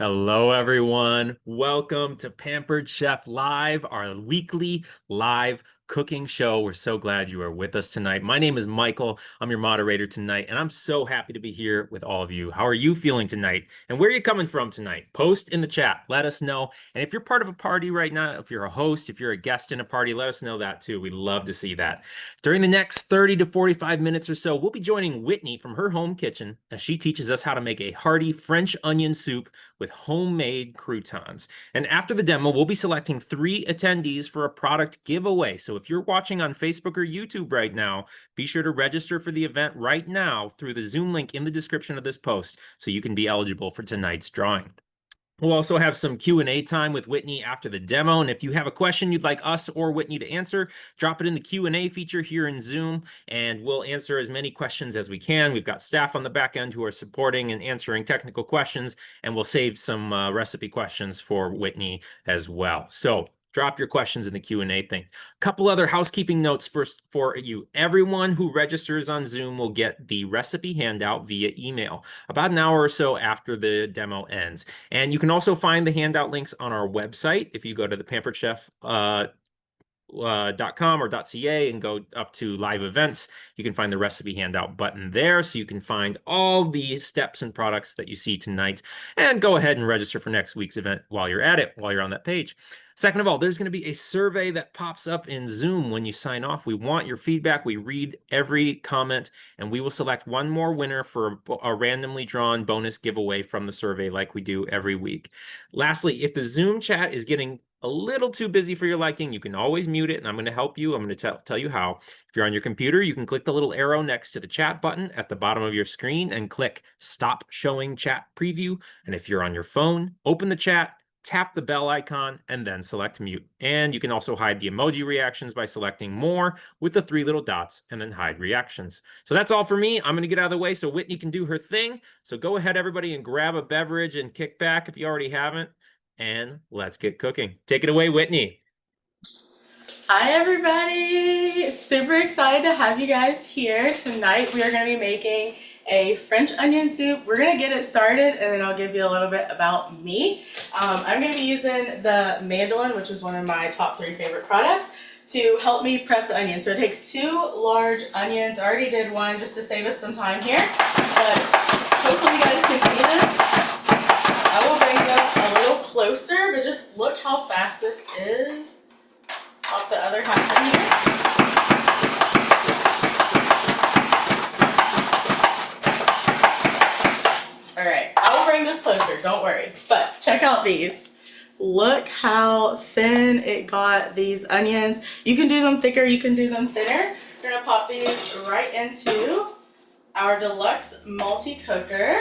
Hello, everyone. Welcome to Pampered Chef Live, our weekly live cooking show. We're so glad you are with us tonight. My name is Michael. I'm your moderator tonight, and I'm so happy to be here with all of you. How are you feeling tonight? And where are you coming from tonight? Post in the chat. Let us know. And if you're part of a party right now, if you're a host, if you're a guest in a party, let us know that too. We'd love to see that. During the next 30 to 45 minutes or so, we'll be joining Whitney from her home kitchen as she teaches us how to make a hearty French onion soup with homemade croutons. And after the demo, we'll be selecting 3 attendees for a product giveaway. So if you're watching on Facebook or YouTube right now, be sure to register for the event right now through the Zoom link in the description of this post so you can be eligible for tonight's drawing. We'll also have some Q&A time with Whitney after the demo, and if you have a question you'd like us or Whitney to answer, drop it in the Q&A feature here in Zoom, and we'll answer as many questions as we can. We've got staff on the back end who are supporting and answering technical questions, and we'll save some recipe questions for Whitney as well. So drop your questions in the Q&A thing. A couple other housekeeping notes first for you. Everyone who registers on Zoom will get the recipe handout via email about an hour or so after the demo ends. And you can also find the handout links on our website. If you go to the Pampered Chef .com or .ca and go up to live events, you can find the recipe handout button there, so you can find all these steps and products that you see tonight, and go ahead and register for next week's event while you're at it, while you're on that page. Second of all, there's going to be a survey that pops up in Zoom when you sign off. We want your feedback. We read every comment, and we will select one more winner for a randomly drawn bonus giveaway from the survey like we do every week. Lastly, if the Zoom chat is getting a little too busy for your liking, you can always mute it, and I'm going to help you. I'm going to tell you how. If you're on your computer, you can click the little arrow next to the chat button at the bottom of your screen and click Stop Showing Chat Preview. And if you're on your phone, open the chat, tap the bell icon, and then select mute. And you can also hide the emoji reactions by selecting more with the 3 little dots and then hide reactions. So that's all for me. I'm going to get out of the way so Whitney can do her thing. So go ahead, everybody, and grab a beverage and kick back if you already haven't. And let's get cooking. Take it away, Whitney. Hi, everybody. Super excited to have you guys here. Tonight, we are going to be making a French onion soup. We're going to get it started, and then I'll give you a little bit about me. I'm going to be using the mandolin, which is one of my top 3 favorite products, to help me prep the onions. So it takes 2 large onions. I already did one just to save us some time here, but hopefully you guys can see this. I will bring them a little closer, but just look how fast this is. Pop the other half in here. Alright, I will bring this closer, don't worry. But check out these. Look how thin it got these onions. You can do them thicker, you can do them thinner. We're going to pop these right into our deluxe multi-cooker.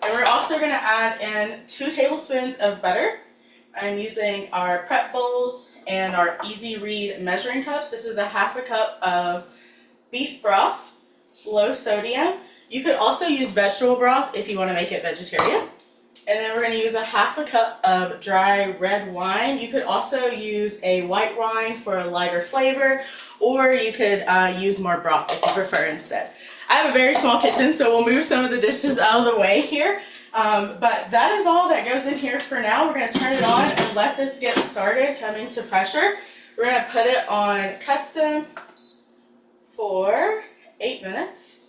And we're also going to add in 2 tablespoons of butter. I'm using our prep bowls and our Easy Read measuring cups. This is a half a cup of beef broth, low sodium. You could also use vegetable broth if you want to make it vegetarian. And then we're going to use a half a cup of dry red wine. You could also use a white wine for a lighter flavor, or you could use more broth if you prefer instead. I have a very small kitchen, so we'll move some of the dishes out of the way here. But that is all that goes in here for now. We're going to turn it on and let this get started coming to pressure. We're going to put it on custom for 8 minutes.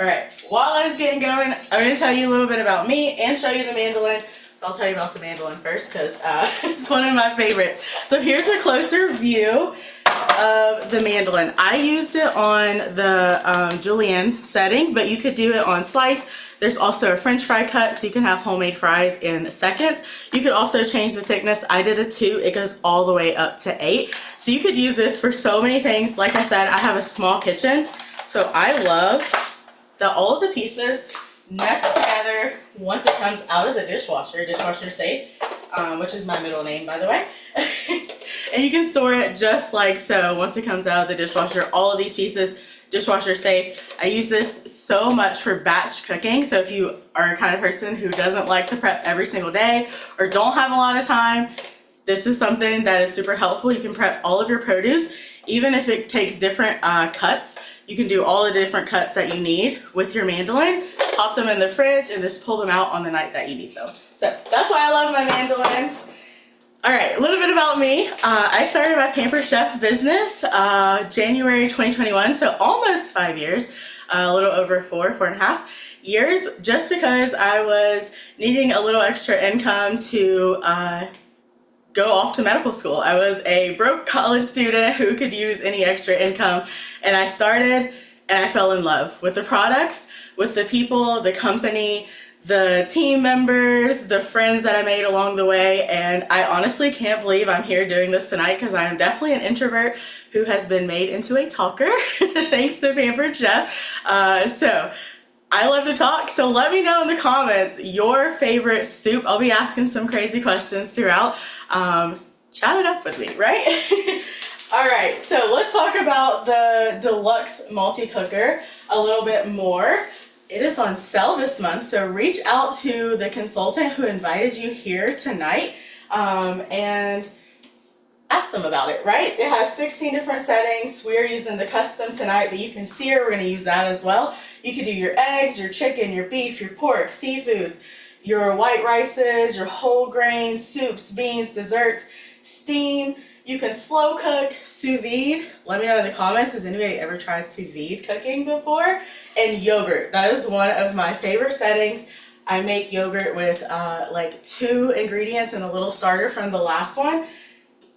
Alright, while I was getting going, I'm going to tell you a little bit about me and show you the mandolin. I'll tell you about the mandolin first because it's one of my favorites. So here's a closer view of the mandolin. I used it on the julienne setting, but you could do it on slice. There's also a French fry cut, so you can have homemade fries in seconds. You could also change the thickness. I did a 2. It goes all the way up to 8. So you could use this for so many things. Like I said, I have a small kitchen, so I love that all of the pieces nest together once it comes out of the dishwasher safe, which is my middle name, by the way. And you can store it just like so. Once it comes out of the dishwasher, all of these pieces, dishwasher safe. I use this so much for batch cooking. So if you are a kind of person who doesn't like to prep every single day or don't have a lot of time, This is something that is super helpful. You can prep all of your produce, even if it takes different cuts. You can do all the different cuts that you need with your mandolin, pop them in the fridge, and just pull them out on the night that you need them. So that's why I love my mandolin. All right, a little bit about me. I started my Pampered Chef business January 2021, so almost 5 years, a little over 4.5 years, just because I was needing a little extra income to go off to medical school. I was a broke college student who could use any extra income, and I started and I fell in love with the products, with the people, the company, the team members, the friends that I made along the way, and I honestly can't believe I'm here doing this tonight because I am definitely an introvert who has been made into a talker thanks to Pampered Chef. So I love to talk, so let me know in the comments your favorite soup. I'll be asking some crazy questions throughout. Chat it up with me, right? All right, so let's talk about the Deluxe Multi-Cooker a little bit more. It is on sale this month, so reach out to the consultant who invited you here tonight and ask them about it, right? It has 16 different settings. We are using the custom tonight, but you can sear. We're going to use that as well. You can do your eggs, your chicken, your beef, your pork, seafoods, your white rices, your whole grains, soups, beans, desserts, steam. You can slow cook, sous vide. Let me know in the comments, has anybody ever tried sous vide cooking before? And yogurt. That is one of my favorite settings. I make yogurt with like 2 ingredients and a little starter from the last one.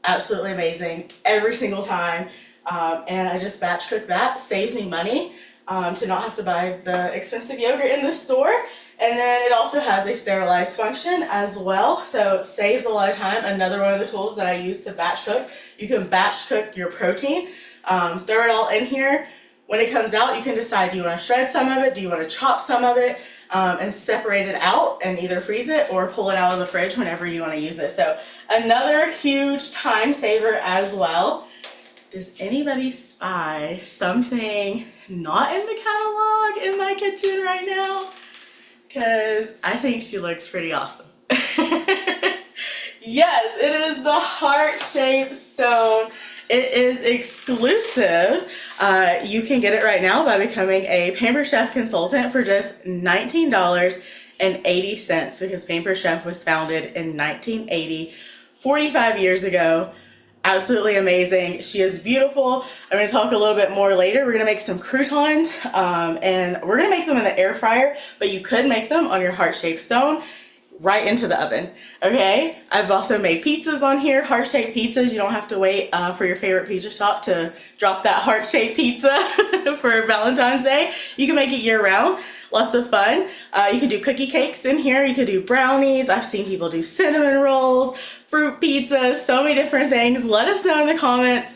Absolutely amazing every single time. And I just batch cook that. Saves me money to not have to buy the expensive yogurt in the store. And then it also has a sterilized function as well, so it saves a lot of time. Another one of the tools that I use to batch cook. You can batch cook your protein, throw it all in here. When it comes out, you can decide, do you want to shred some of it, do you want to chop some of it, and separate it out and either freeze it or pull it out of the fridge whenever you want to use it. So another huge time saver as well. Does anybody spy something not in the catalog in my kitchen right now? Because I think she looks pretty awesome. Yes, it is the heart-shaped stone. It is exclusive. You can get it right now by becoming a Pampered Chef consultant for just $19.80 because Pampered Chef was founded in 1980, 45 years ago. Absolutely amazing. She is beautiful. I'm going to talk a little bit more later. We're going to make some croutons and we're going to make them in the air fryer, but you could make them on your heart-shaped stone right into the oven. Okay. I've also made pizzas on here, heart-shaped pizzas. You don't have to wait for your favorite pizza shop to drop that heart-shaped pizza for Valentine's Day. You can make it year-round. Lots of fun. You can do cookie cakes in here. You could do brownies. I've seen people do cinnamon rolls, fruit pizzas, so many different things. Let us know in the comments,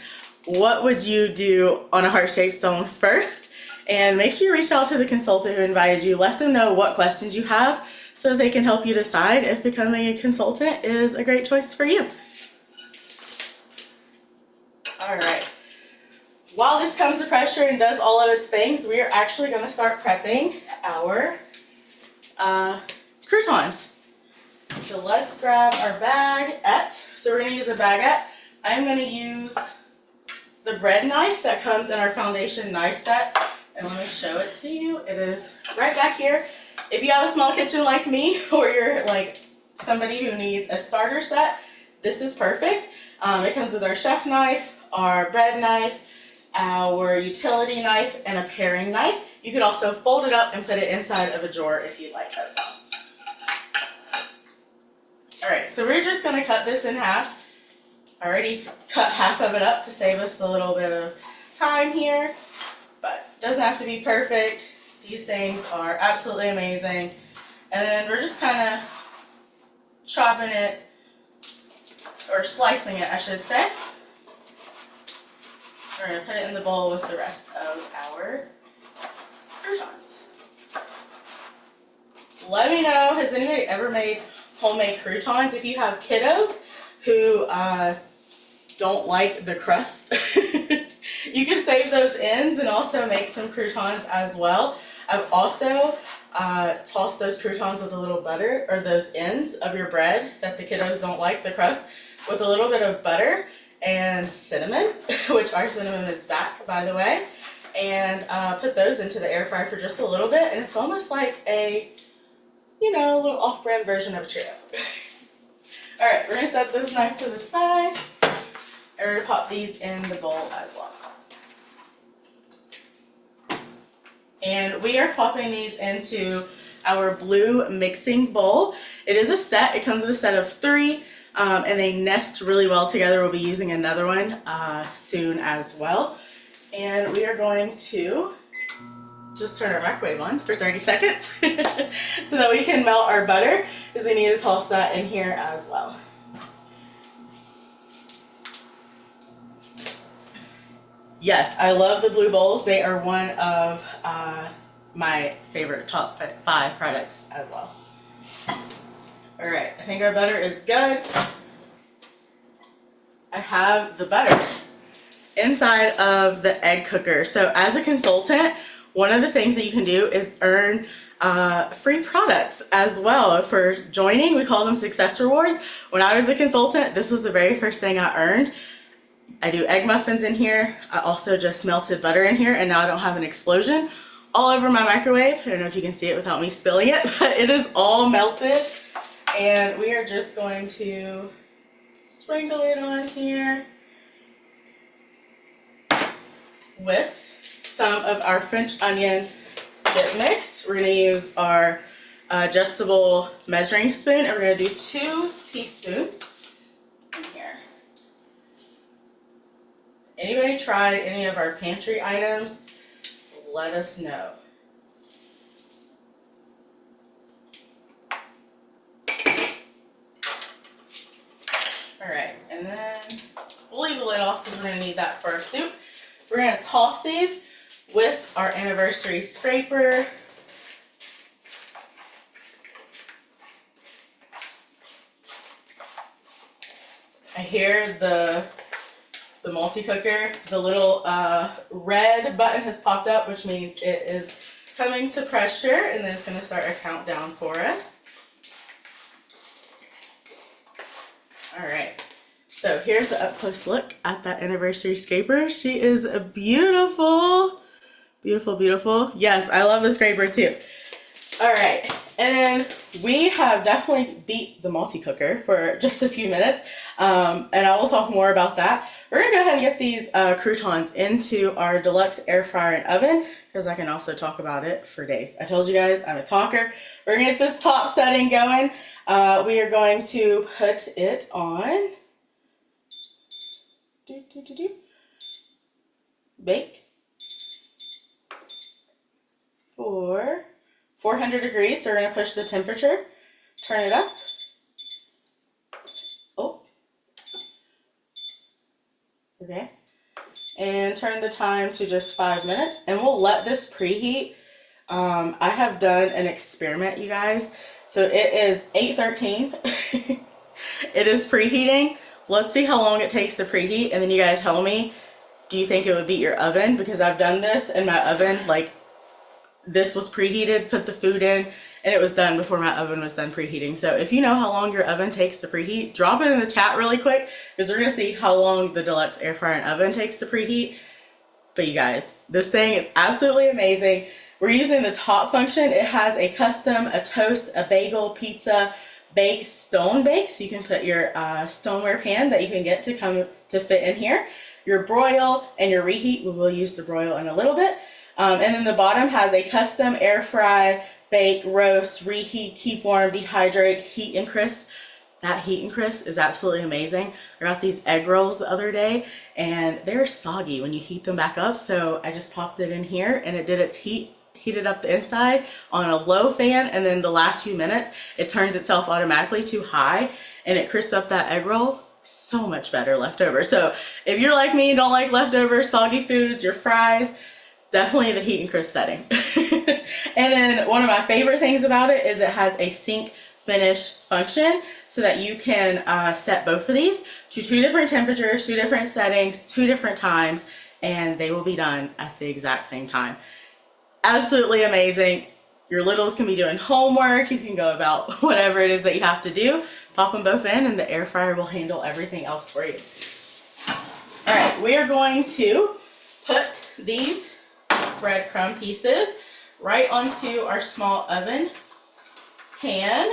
what would you do on a heart-shaped stone first? And make sure you reach out to the consultant who invited you. Let them know what questions you have so they can help you decide if becoming a consultant is a great choice for you. All right. While this comes to pressure and does all of its things, we are actually going to start prepping our croutons. So let's grab our baguette. So we're going to use a baguette. I'm going to use the bread knife that comes in our foundation knife set. And let me show it to you. It is right back here. If you have a small kitchen like me, or you're like somebody who needs a starter set, this is perfect. It comes with our chef knife, our bread knife, our utility knife, and a paring knife. You could also fold it up and put it inside of a drawer if you'd like as well. Alright, so we're just going to cut this in half. I already cut half of it up to save us a little bit of time here, but it doesn't have to be perfect. These things are absolutely amazing. And then we're just kind of chopping it, or slicing it, I should say. We're going to put it in the bowl with the rest of our croutons. Let me know, has anybody ever made homemade croutons? If you have kiddos who don't like the crust, you can save those ends and also make some croutons as well. I've also tossed those croutons with a little butter, or those ends of your bread that the kiddos don't like, the crust. with a little bit of butter and cinnamon, which our cinnamon is back, by the way, and put those into the air fryer for just a little bit, and it's almost like a, you know, a little off-brand version of a churro. All right, we're gonna set this knife to the side, and we're gonna pop these in the bowl as well. And we are popping these into our blue mixing bowl. It is a set, it comes with a set of 3, and they nest really well together. We'll be using another one soon as well. And we are going to just turn our microwave on for 30 seconds so that we can melt our butter, because we need to toss that in here as well. Yes, I love the blue bowls. They are one of my favorite top 5 products as well. All right, I think our butter is good. I have the butter inside of the egg cooker. So as a consultant, one of the things that you can do is earn free products as well for joining. We call them success rewards. When I was a consultant, this was the very first thing I earned. I do egg muffins in here. I also just melted butter in here, and now I don't have an explosion all over my microwave. I don't know if you can see it without me spilling it, but it is all melted. And we are just going to sprinkle it on here with some of our French onion dip mix. We're going to use our adjustable measuring spoon, and we're going to do 2 teaspoons in here. Anybody tried any of our pantry items? Let us know. All right, and then we'll leave the lid off because we're going to need that for our soup. We're going to toss these with our anniversary scraper. I hear the multi-cooker, the little red button has popped up, which means it is coming to pressure, and then it's going to start a countdown for us. All right, so here's an up-close look at that anniversary scraper. She is beautiful, beautiful, beautiful. Yes, I love the scraper too. All right, and then we have definitely beat the multi-cooker for just a few minutes, and I will talk more about that. We're gonna go ahead and get these croutons into our deluxe air fryer and oven, because I can also talk about it for days. I told you guys I'm a talker. We're gonna get this top setting going. We are going to put it on. Bake for 400 degrees. So we're going to push the temperature, turn it up. Oh, okay. And turn the time to just 5 minutes, and we'll let this preheat. I have done an experiment, you guys. So it is 8:13. It is preheating. Let's see how long it takes to preheat, and then you guys tell me, do you think it would beat your oven? Because I've done this in my oven, like this was preheated, put the food in, and it was done before my oven was done preheating. So if you know how long your oven takes to preheat, drop it in the chat really quick, because we're gonna see how long the deluxe air fryer and oven takes to preheat. But you guys, this thing is absolutely amazing. We're using the top function. It has a custom, a toast, a bagel, pizza, bake, stone bake. So you can put your stoneware pan that you can get to come to fit in here. Your broil and your reheat. We will use the broil in a little bit. And then the bottom has a custom air fry, bake, roast, reheat, keep warm, dehydrate, heat and crisp. That heat and crisp is absolutely amazing. I got these egg rolls the other day, and they're soggy when you heat them back up. So I just popped it in here, and it did its heated up the inside on a low fan, and then the last few minutes it turns itself automatically to high, and it crisps up that egg roll so much better leftover. So if you're like me and don't like leftover soggy foods, your fries, definitely the heat and crisp setting. And then one of my favorite things about it is it has a sync finish function, so that you can set both of these to 2 different temperatures, 2 different settings, 2 different times, and they will be done at the exact same time. Absolutely amazing. Your littles can be doing homework. You can go about whatever it is that you have to do. pop them both in, and the air fryer will handle everything else for you. All right, we are going to put these breadcrumb pieces right onto our small oven pan.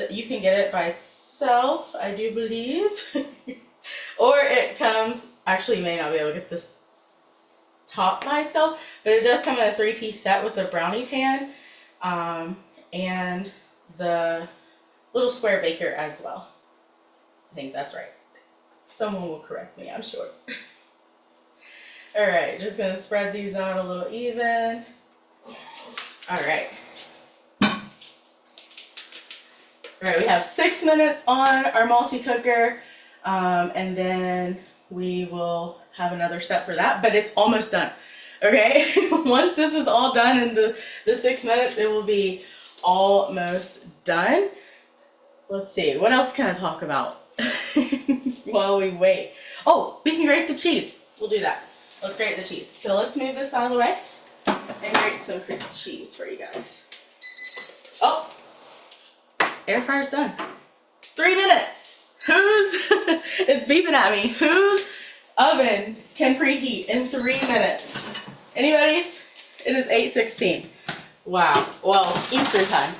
You can get it by itself, I do believe. Or it comes, actually you may not be able to get this top by itself, but it does come in a 3-piece set with the brownie pan and the little square baker as well. I think that's right. Someone will correct me, I'm sure. All right, just gonna spread these out a little even. All right. All right, we have 6 minutes on our multi-cooker, and then we will have another step for that, but it's almost done. Okay, once this is all done in the 6 minutes, it will be almost done. Let's see, what else can I talk about while we wait? Oh, we can grate the cheese. We'll do that. Let's grate the cheese. So let's move this out of the way and grate some cream cheese for you guys. Oh, air fryer's done. 3 minutes. It's beeping at me. Whose oven can preheat in 3 minutes? Anybody's? It is 8:16. Wow. Well, Eastern time.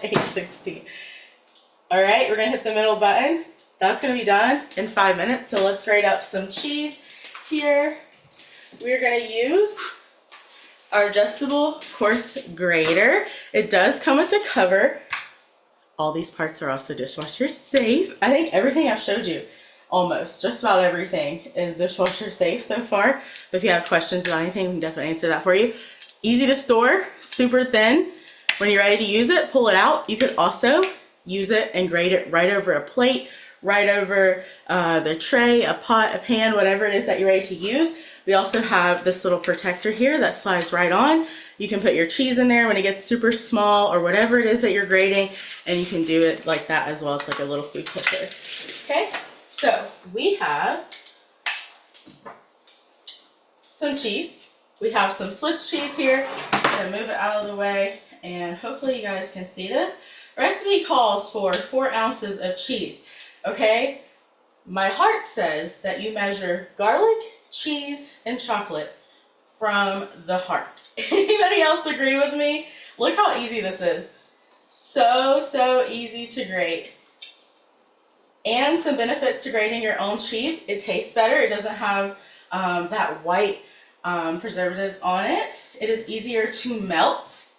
8:16. All right, we're gonna hit the middle button. That's gonna be done in 5 minutes. So let's grate up some cheese here. We're gonna use our adjustable coarse grater. It does come with a cover. All these parts are also dishwasher safe. I think everything I've showed you, almost, just about everything is dishwasher safe so far. But if you have questions about anything, we can definitely answer that for you. Easy to store, super thin. When you're ready to use it, pull it out. You could also use it and grate it right over a plate, right over the tray, a pot, a pan, whatever it is that you're ready to use. We also have this little protector here that slides right on. You can put your cheese in there when it gets super small or whatever it is that you're grating, and you can do it like that as well. It's like a little food cooker. Okay, so we have some cheese. We have some Swiss cheese here. I'm gonna move it out of the way, and hopefully you guys can see this. Recipe calls for 4 ounces of cheese, okay? My heart says that you measure garlic, cheese, and chocolate from the heart. Anybody else agree with me? Look how easy this is. So easy to grate. And some benefits to grating your own cheese. It tastes better. It doesn't have that white preservatives on it. It is easier to melt.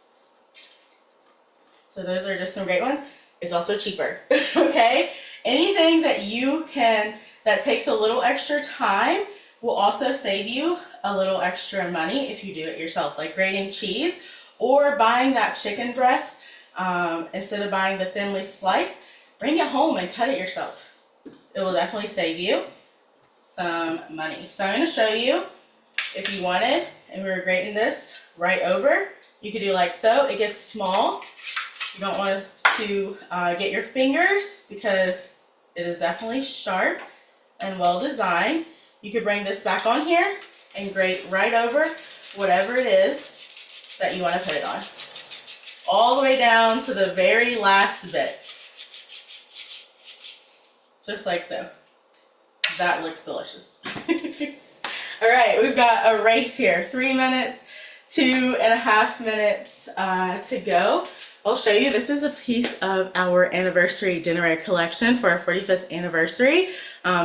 So those are just some great ones. It's also cheaper, okay? Anything that you can, that takes a little extra time will also save you a little extra money if you do it yourself, like grating cheese or buying that chicken breast. Instead of buying the thinly sliced, bring it home and cut it yourself. It will definitely save you some money. So I'm going to show you if you wanted, and we were grating this right over. You could do like so. It gets small. You don't want to get your fingers because it is definitely sharp and well designed. You could bring this back on here and grate right over whatever it is that you want to put it on. All the way down to the very last bit. Just like so. That looks delicious. All right, we've got a race here. 3 minutes, 2.5 minutes to go. I'll show you. This is a piece of our anniversary dinnerware collection for our 45th anniversary.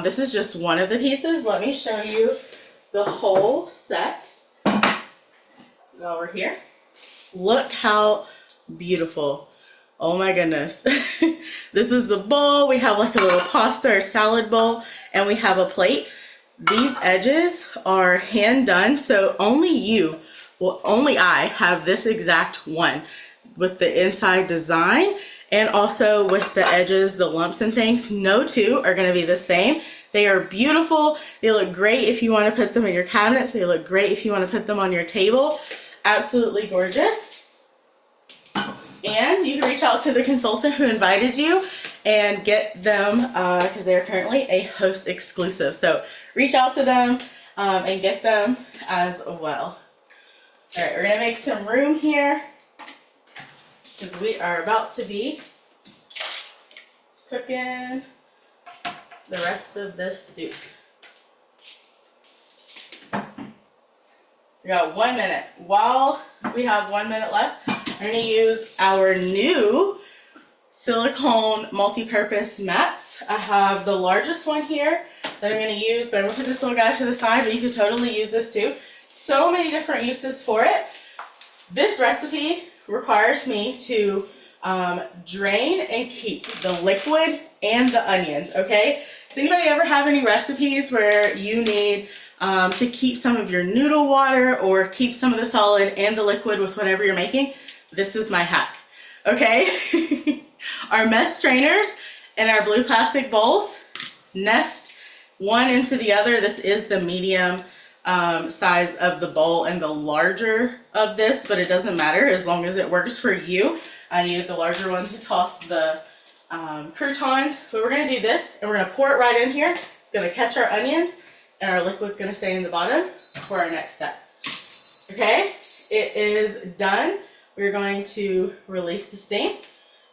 This is just one of the pieces. Let me show you the whole set while we're here. Look how beautiful. Oh my goodness. This is the bowl. We have like a little pasta or salad bowl, and we have a plate. These edges are hand done, so only I have this exact one with the inside design, and also with the edges, the lumps and things. No two are going to be the same. They are beautiful. They look great if you want to put them in your cabinets. They look great if you want to put them on your table. Absolutely gorgeous. And you can reach out to the consultant who invited you and get them because they are currently a host exclusive. So reach out to them and get them as well. All right, we're going to make some room here because we are about to be cooking the rest of this soup. We got 1 minute. While we have 1 minute left, I'm going to use our new silicone multi-purpose mats. I have the largest one here that I'm going to use, but I'm going to put this little guy to the side, but you could totally use this too. So many different uses for it. This recipe requires me to drain and keep the liquid and the onions, okay? Does anybody ever have any recipes where you need to keep some of your noodle water or keep some of the solid and the liquid with whatever you're making? This is my hack, okay? Our mesh strainers and our blue plastic bowls nest one into the other. This is the medium size of the bowl and the larger of this, but it doesn't matter as long as it works for you. I needed the larger one to toss the croutons, but we're going to do this and we're going to pour it right in here. It's going to catch our onions and our liquid's going to stay in the bottom for our next step. Okay, it is done. We're going to release the steam.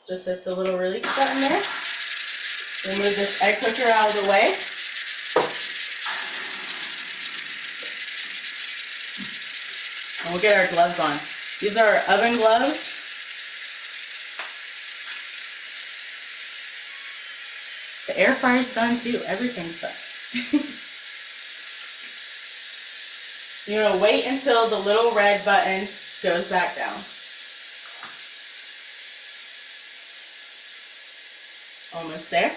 Just hit the little release button there. Remove this egg cooker out of the way. And we'll get our gloves on. These are our oven gloves. The air fryer's done too. Everything's done. You're going to wait until the little red button goes back down. Almost there.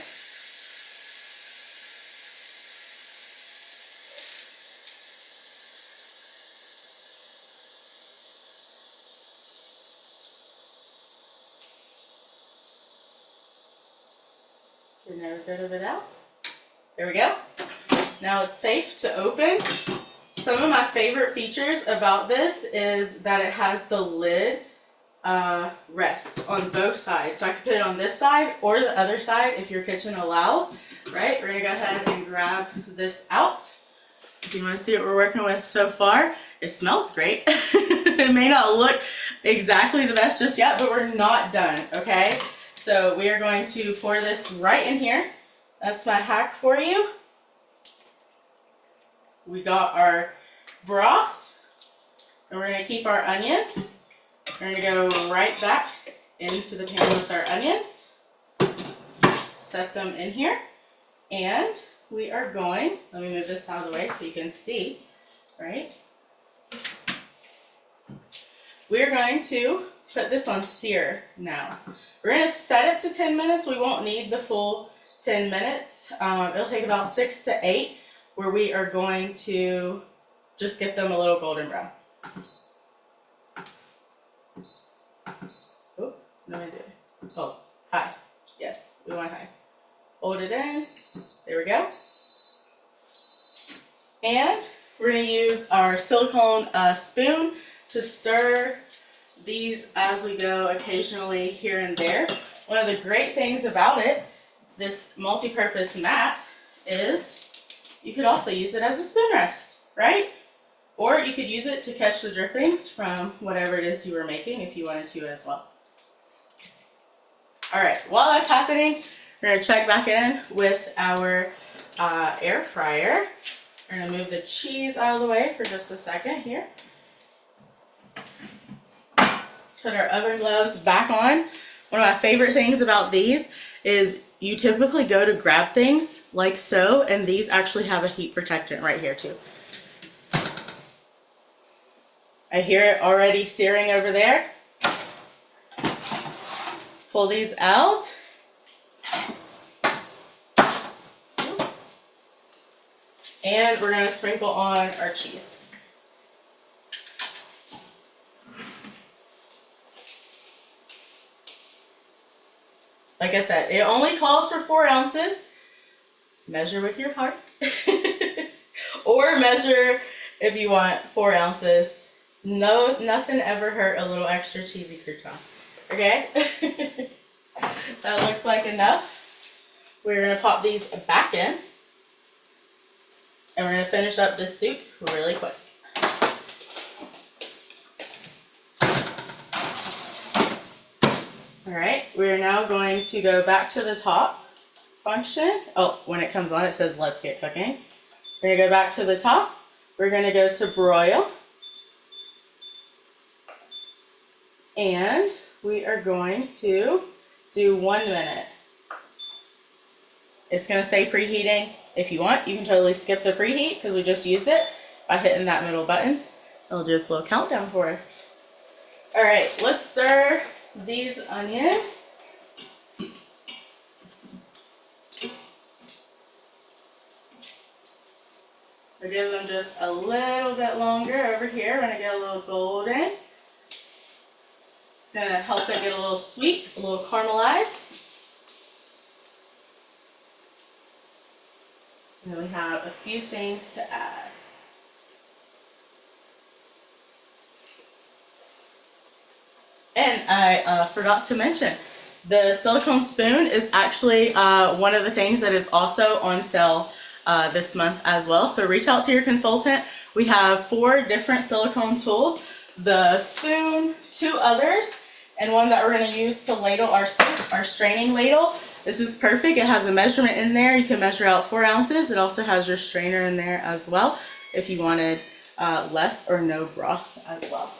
Getting every bit of it out. There we go. Now it's safe to open. Some of my favorite features about this is that it has the lid rest on both sides. So I can put it on this side or the other side if your kitchen allows, right? We're gonna go ahead and grab this out. If you wanna see what we're working with so far, it smells great. It may not look exactly the best just yet, but we're not done, okay? So we are going to pour this right in here. That's my hack for you. We got our broth, and we're gonna keep our onions. We're going to go right back into the pan with our onions, set them in here, and we are going, let me move this out of the way so you can see, right? We're going to put this on sear now. We're going to set it to 10 minutes. We won't need the full 10 minutes. It'll take about 6 to 8 where we are going to just get them a little golden brown. No, I did. Oh, high. Yes, we want high. Hold it in. There we go. And we're going to use our silicone spoon to stir these as we go occasionally here and there. One of the great things about it, this multi-purpose mat, is you could also use it as a spoon rest, right? Or you could use it to catch the drippings from whatever it is you were making if you wanted to as well. All right, while that's happening, we're gonna check back in with our air fryer. We're gonna move the cheese out of the way for just a second here. Put our oven gloves back on. One of my favorite things about these is you typically go to grab things like so, and these actually have a heat protectant right here too. I hear it already searing over there. Pull these out. And we're going to sprinkle on our cheese. Like I said, it only calls for 4 ounces. Measure with your heart. Or measure if you want 4 ounces. No, nothing ever hurt a little extra cheesy crouton. Okay? That looks like enough. We're going to pop these back in. And we're going to finish up this soup really quick. Alright, we're now going to go back to the top function. Oh, when it comes on, it says let's get cooking. We're gonna go back to the top. We're gonna go to broil. And we are going to do 1 minute. It's gonna say preheating. If you want, you can totally skip the preheat because we just used it by hitting that middle button. It'll do its little countdown for us. All right, let's stir these onions. We'll give them just a little bit longer over here. We're gonna get a little golden. It's gonna help it get a little sweet, a little caramelized. And then we have a few things to add. And I forgot to mention, the silicone spoon is actually one of the things that is also on sale this month as well. So reach out to your consultant. We have 4 different silicone tools, the spoon, 2 others, and one that we're going to use to ladle our soup, our straining ladle. This is perfect. It has a measurement in there. You can measure out 4 ounces. It also has your strainer in there as well if you wanted less or no broth as well.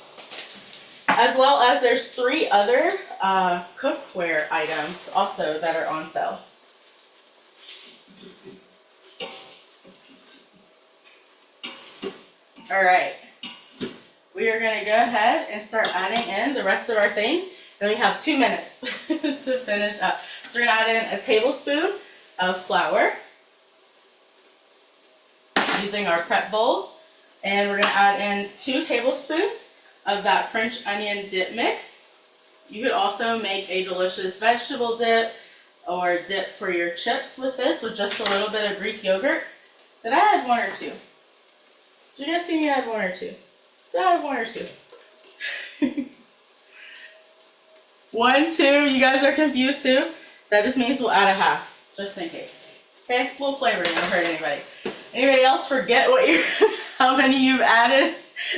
As well as there's 3 other cookware items also that are on sale. All right, we are gonna go ahead and start adding in the rest of our things. Then we have 2 minutes to finish up. So we're gonna add in a tablespoon of flour using our prep bowls. And we're gonna add in 2 tablespoons of that French onion dip mix. You could also make a delicious vegetable dip or dip for your chips with this with just a little bit of Greek yogurt. Did I add 1 or 2? Did you guys see me add 1 or 2? Did I add 1 or 2? 1, 2, you guys are confused too? That just means we'll add a half, just in case. Okay, a little flavor, don't hurt anybody. Anybody else forget what you, how many you've added?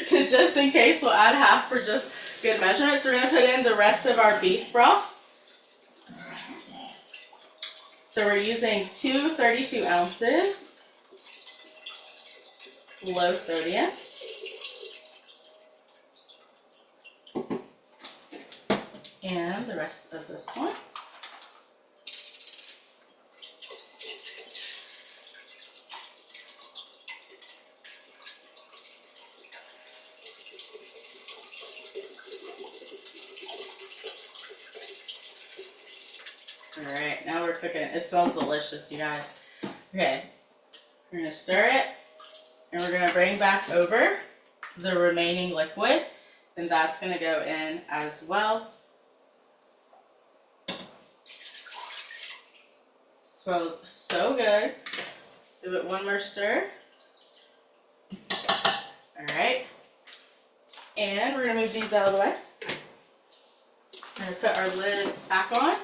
Just in case, we'll add half for just good measurement. So we're gonna put in the rest of our beef broth. So we're using 2 32 ounces, low sodium. And the rest of this one. All right, now we're cooking. It smells delicious, you guys. Okay, we're gonna stir it, and we're gonna bring back over the remaining liquid, and that's gonna go in as well. Smells so good. Give it 1 more stir. All right, and we're gonna move these out of the way. We're gonna put our lid back on.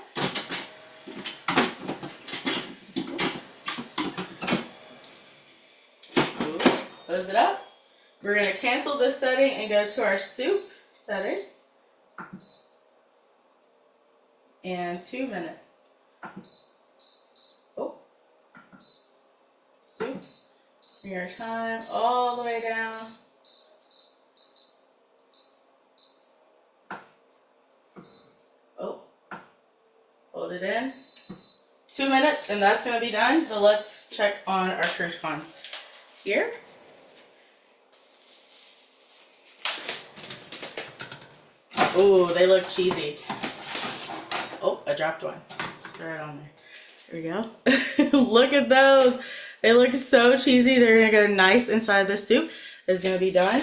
Close it up. We're going to cancel this setting and go to our soup setting. And 2 minutes. Oh. Soup. Bring your time all the way down. Oh. Hold it in. 2 minutes and that's going to be done. So let's check on our croutons here. Oh, they look cheesy. Oh, I dropped one. Stir it on there. There we go. Look at those. They look so cheesy. They're going to go nice inside the soup. It's going to be done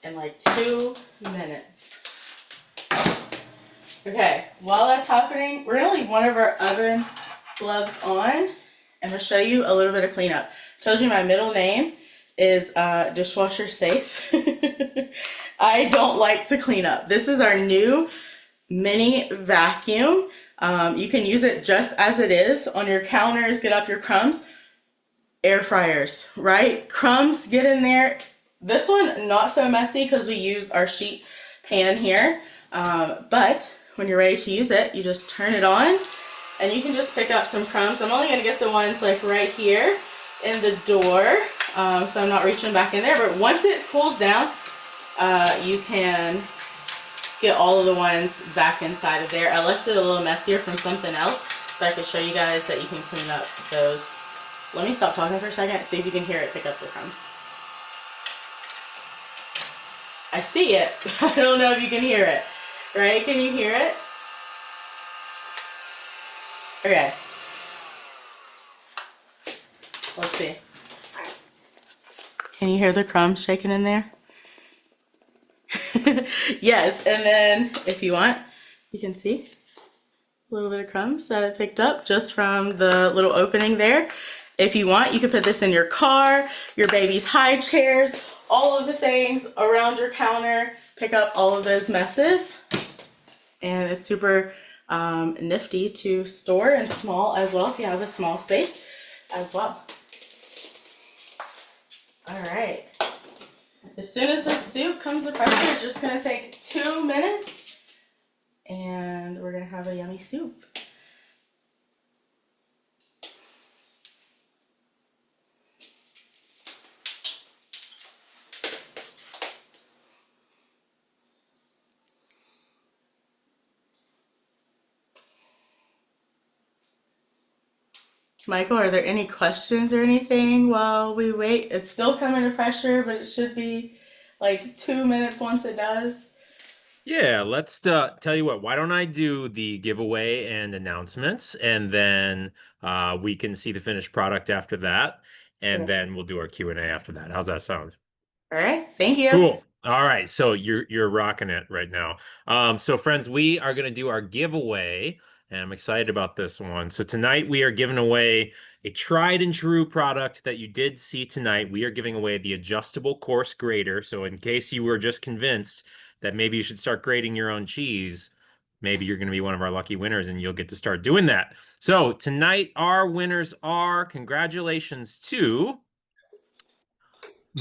in like 2 minutes. Okay, while that's happening, we're going to leave one of our oven gloves on and we'll show you a little bit of cleanup. Told you my middle name is dishwasher safe. I don't like to clean up. This is our new mini vacuum. You can use it just as it is on your counters, get up your crumbs. Air fryers, right? Crumbs get in there. This one, not so messy because we use our sheet pan here. But when you're ready to use it, you just turn it on and you can just pick up some crumbs. I'm only gonna get the ones like right here in the door, so I'm not reaching back in there. But once it cools down, you can get all of the ones back inside of there. I left it a little messier from something else, so I could show you guys that you can clean up those. Let me stop talking for a second, see if you can hear it pick up the crumbs. I see it, I don't know if you can hear it. Right? Can you hear it? Okay. Let's see. Can you hear the crumbs shaking in there? Yes, and then if you want, you can see a little bit of crumbs that I picked up just from the little opening there. If you want, you could put this in your car, your baby's high chairs, all of the things around your counter, pick up all of those messes. And it's super nifty to store and small as well if you have a small space as well. All right. As soon as this soup comes to pressure, it's just gonna take 2 minutes and we're gonna have a yummy soup. Michael, are there any questions or anything while we wait? It's still coming to pressure, but it should be like 2 minutes once it does. Yeah, let's tell you what, why don't I do the giveaway and announcements, and then we can see the finished product after that, and Okay. then we'll do our Q&A after that. How's that sound? All right, thank you. Cool. All right, so you're rocking it right now. So friends, we are gonna do our giveaway, and I'm excited about this one. So tonight we are giving away a tried and true product that you did see tonight. We are giving away the adjustable course grater. So in case you were just convinced that maybe you should start grating your own cheese, maybe you're gonna be one of our lucky winners and you'll get to start doing that. So tonight our winners are, congratulations to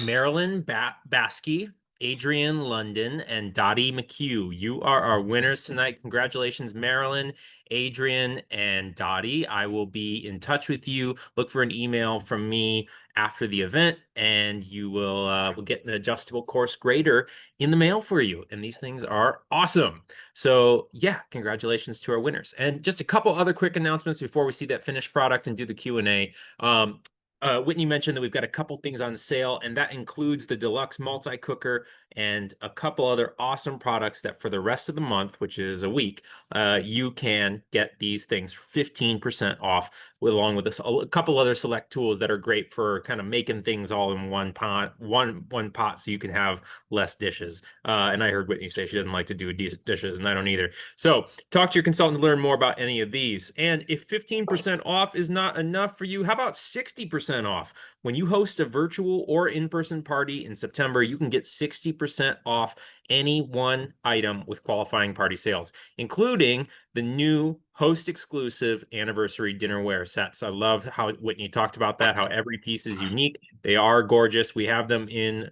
Marilyn Baskey, Adrian London, and Dottie McHugh. You are our winners tonight. Congratulations, Marilyn, Adrian, and Dottie. I will be in touch with you. Look for an email from me after the event, and you will get an adjustable course grader in the mail for you. And these things are awesome. So yeah, congratulations to our winners. And just a couple other quick announcements before we see that finished product and do the Q&A. Whitney mentioned that we've got a couple things on sale, and that includes the deluxe multi-cooker and a couple other awesome products that for the rest of the month, which is a week, you can get these things 15% off, along with a couple other select tools that are great for kind of making things all in one pot, one pot, so you can have less dishes. And I heard Whitney say she doesn't like to do dishes, and I don't either. So talk to your consultant to learn more about any of these. And if 15% off is not enough for you, how about 60% off? When you host a virtual or in-person party in September, you can get 60% off any one item with qualifying party sales, including the new host exclusive anniversary dinnerware sets. I love how Whitney talked about that, how every piece is unique. They are gorgeous. We have them in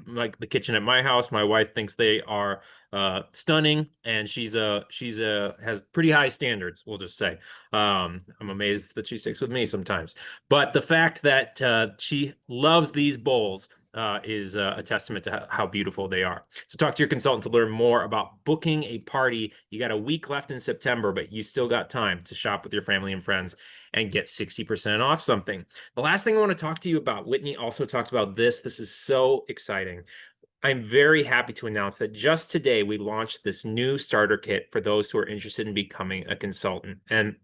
like the kitchen at my house. My wife thinks they are stunning, and she's has pretty high standards, we'll just say. I'm amazed that she sticks with me sometimes, but the fact that she loves these bowls is a testament to how beautiful they are. So talk to your consultant to learn more about booking a party. You got a week left in September, but you still got time to shop with your family and friends and get 60% off something. The last thing I want to talk to you about, Whitney also talked about this. This is so exciting. I'm very happy to announce that just today we launched this new starter kit for those who are interested in becoming a consultant. And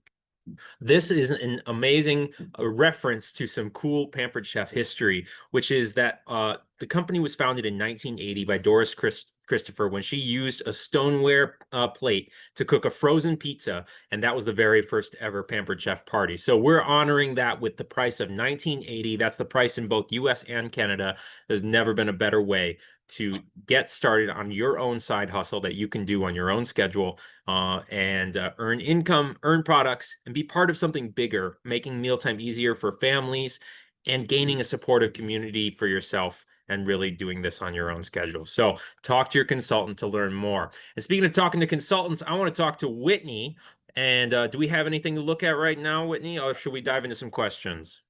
this is an amazing reference to some cool Pampered Chef history, which is that the company was founded in 1980 by Doris Christopher when she used a stoneware plate to cook a frozen pizza, and that was the very first ever Pampered Chef party. So we're honoring that with the price of $19.80. That's the price in both US and Canada. There's never been a better way to get started on your own side hustle that you can do on your own schedule and earn income, earn products, and be part of something bigger, making mealtime easier for families and gaining a supportive community for yourself and really doing this on your own schedule. So talk to your consultant to learn more. And speaking of talking to consultants, I want to talk to Whitney And do we have anything to look at right now, Whitney, or should we dive into some questions?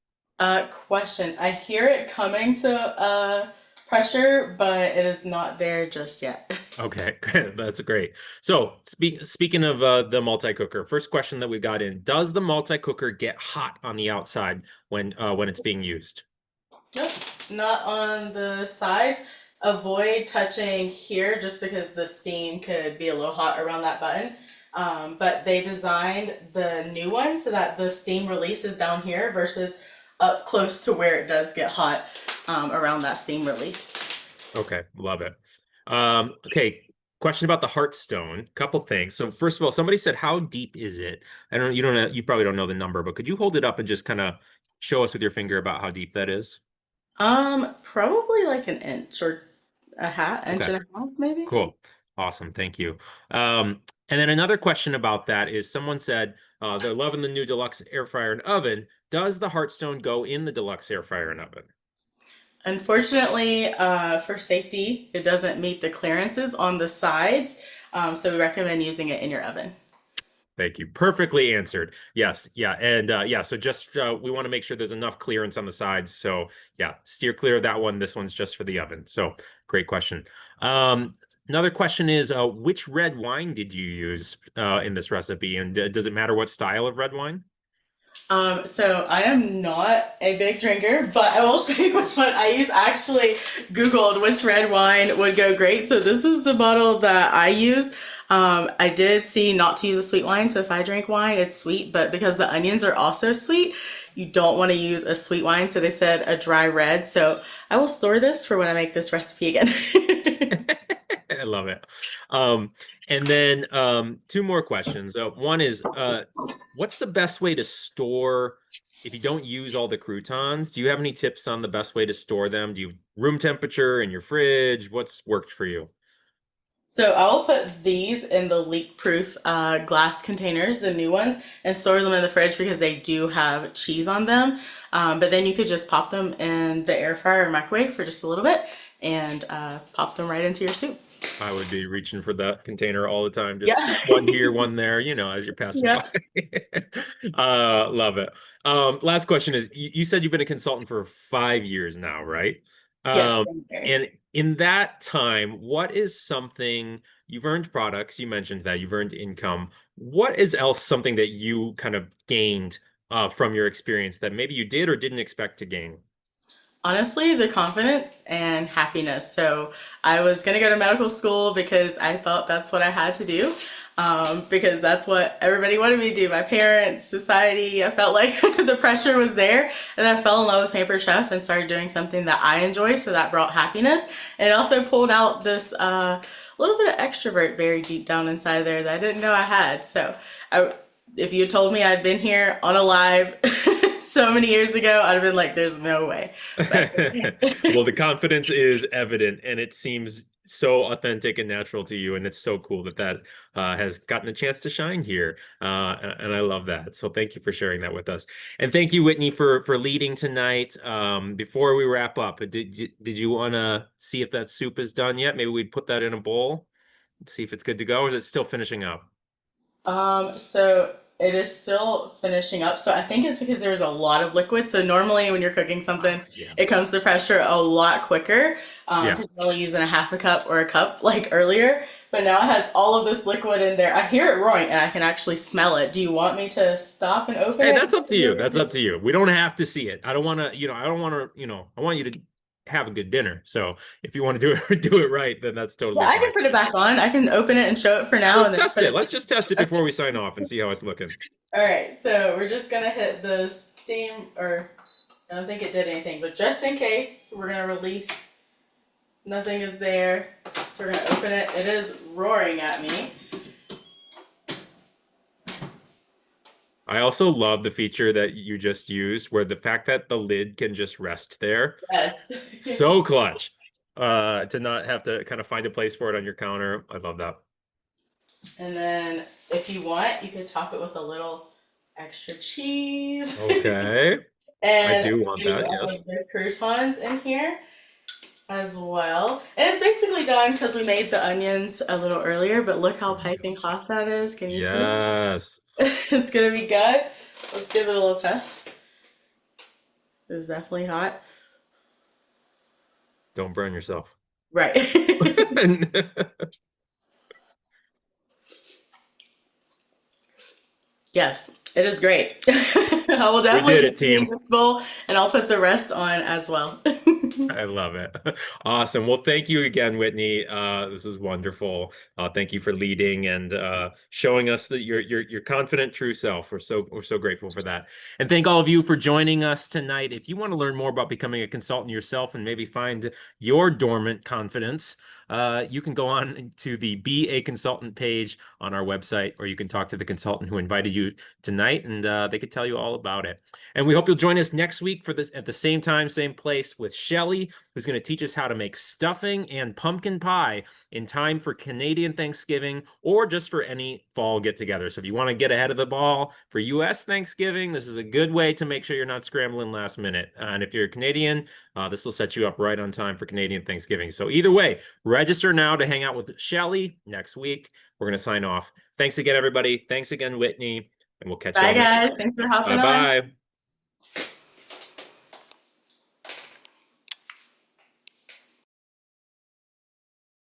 Questions. I hear it coming to pressure, but it is not there just yet. Okay, that's great. So, speaking of the multi-cooker, first question that we got in, does the multi-cooker get hot on the outside when it's being used? Nope, not on the sides. Avoid touching here just because the steam could be a little hot around that button. But they designed the new one so that the steam release is down here versus up close to where it does get hot around that steam release. Okay, love it. Okay, question about the Hearthstone. Couple things. So first of all, somebody said, "How deep is it?" I don't. You don't know. You probably don't know the number, but could you hold it up and just kind of show us with your finger about how deep that is? Probably like an inch or a half, inch Okay, and a half, maybe. cool, awesome, thank you. And then another question about that is, someone said they're loving the new deluxe air fryer and oven. Does the Hearthstone go in the deluxe air fryer and oven? Unfortunately, for safety, it doesn't meet the clearances on the sides, so we recommend using it in your oven. Thank you. Perfectly answered. Yes. Yeah. And yeah, so just we want to make sure there's enough clearance on the sides. So yeah, steer clear of that one. This one's just for the oven. So great question. Another question is, which red wine did you use in this recipe? And does it matter what style of red wine? So I am not a big drinker, but I will show you which one I use. I actually Googled which red wine would go great. So this is the bottle that I use. I did see not to use a sweet wine. So if I drink wine, it's sweet, but because the onions are also sweet, you don't want to use a sweet wine. So they said a dry red. So I will store this for when I make this recipe again. I love it. Um, and then two more questions. One is, what's the best way to store if you don't use all the croutons? Do you have any tips on the best way to store them? Do you room temperature in your fridge? What's worked for you? So I will put these in the leak-proof glass containers, the new ones, and store them in the fridge because they do have cheese on them. But then you could just pop them in the air fryer or microwave for just a little bit and pop them right into your soup. I would be reaching for that container all the time, Yeah. just one here, one there, as you're passing Yeah. by. Love it. Last question is, you said you've been a consultant for 5 years now, right? Yes. Um, and in that time, what is something you've earned products? You mentioned that you've earned income. What is else something that you kind of gained from your experience that maybe you did or didn't expect to gain? Honestly, the confidence and happiness. So I was going to go to medical school because I thought that's what I had to do. Because that's what everybody wanted me to do. My parents, society, I felt like the pressure was there. And I fell in love with Paper Chef and started doing something that I enjoy. So that brought happiness. And it also pulled out this little bit of extrovert buried deep down inside there that I didn't know I had. So if you had told me I'd been here on a live so many years ago, I'd have been like, there's no way. Well, the confidence is evident, and it seems so authentic and natural to you, and it's so cool that has gotten a chance to shine here, and I love that. So thank you for sharing that with us, and thank you, Whitney, for leading tonight. Before we wrap up, did you want to see if that soup is done yet? Maybe we'd put that in a bowl, see if it's good to go, or is it still finishing up? So it is still finishing up. So I think it's because there's a lot of liquid. So normally when you're cooking something, Yeah. it comes to pressure a lot quicker. Yeah. 'Cause you're only using a half a cup or a cup like earlier. But now it has all of this liquid in there. I hear it roaring and I can actually smell it. Do you want me to stop and open Hey, it? that's up to you. That's up to you. We don't have to see it. I don't want to, I don't want to, I want you to have a good dinner. So if you want to do it, do it right, then that's Yeah, totally I fine. can put it back on. I can open it and show it for now Let's and then test put it. it. Let's just test it before we sign off and see how it's looking. All right, so we're just gonna hit the steam, or I don't think it did anything, but just in case, we're gonna release. Nothing is there, so we're gonna open it. It is roaring at me. I also love the feature that you just used where the fact that the lid can just rest there. Yes. So clutch. To not have to kind of find a place for it on your counter. I love that. And then, if you want, you could top it with a little extra cheese. Okay. I And do want do that, all yes. of the croutons in here. as well. And it's basically done because we made the onions a little earlier, but look how piping hot that is. Can you see? Yes. It's gonna be good. Let's give it a little test. It's definitely hot. Don't burn yourself. Right. Yes, it is great. I will We definitely did be it, eating team. this bowl and I'll put the rest on as well. I love it. Awesome. Well, thank you again, Whitney. This is wonderful. Thank you for leading and showing us that your confident true self. We're so grateful for that. And thank all of you for joining us tonight. If you want to learn more about becoming a consultant yourself and maybe find your dormant confidence, you can go on to the Be a Consultant page on our website, or you can talk to the consultant who invited you tonight, and they could tell you all about it. And we hope you'll join us next week for this at the same time, same place with Shelly, who's going to teach us how to make stuffing and pumpkin pie in time for Canadian Thanksgiving or just for any fall get together. So if you want to get ahead of the ball for US Thanksgiving, this is a good way to make sure you're not scrambling last minute. And if you're a Canadian, this will set you up right on time for Canadian Thanksgiving. So either way, register now to hang out with Shelly next week. We're going to sign off. Thanks again, everybody. Thanks again, Whitney. And we'll catch Bye, y'all next guys. time. Thanks for hopping on. Bye-bye.